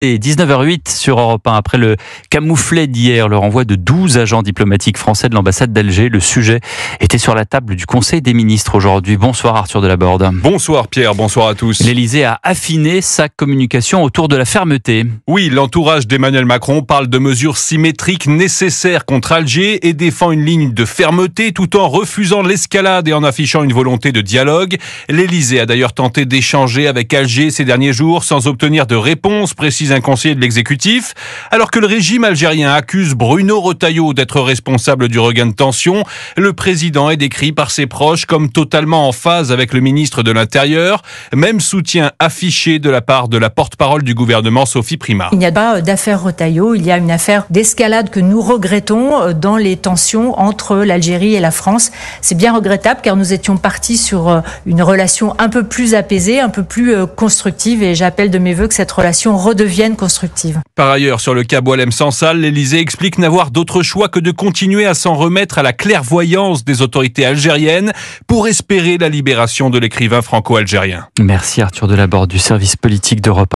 Et 19h08 sur Europe 1, après le camouflet d'hier, le renvoi de 12 agents diplomatiques français de l'ambassade d'Alger. Le sujet était sur la table du Conseil des ministres aujourd'hui. Bonsoir Arthur Delaborde. Bonsoir Pierre, bonsoir à tous. L'Élysée a affiné sa communication autour de la fermeté. Oui, l'entourage d'Emmanuel Macron parle de mesures symétriques nécessaires contre Alger et défend une ligne de fermeté tout en refusant l'escalade et en affichant une volonté de dialogue. L'Élysée a d'ailleurs tenté d'échanger avec Alger ces derniers jours sans obtenir de réponse précise un conseiller de l'exécutif, alors que le régime algérien accuse Bruno Retailleau d'être responsable du regain de tension. Le président est décrit par ses proches comme totalement en phase avec le ministre de l'Intérieur. Même soutien affiché de la part de la porte-parole du gouvernement, Sophie Primas. Il n'y a pas d'affaire Retailleau, il y a une affaire d'escalade que nous regrettons dans les tensions entre l'Algérie et la France. C'est bien regrettable car nous étions partis sur une relation un peu plus apaisée, un peu plus constructive, et j'appelle de mes vœux que cette relation redevienne constructive. Par ailleurs, sur le cas Boualem-Sansal, l'Élysée explique n'avoir d'autre choix que de continuer à s'en remettre à la clairvoyance des autorités algériennes pour espérer la libération de l'écrivain franco-algérien. Merci Arthur Delaborde du service politique d'Europe 1.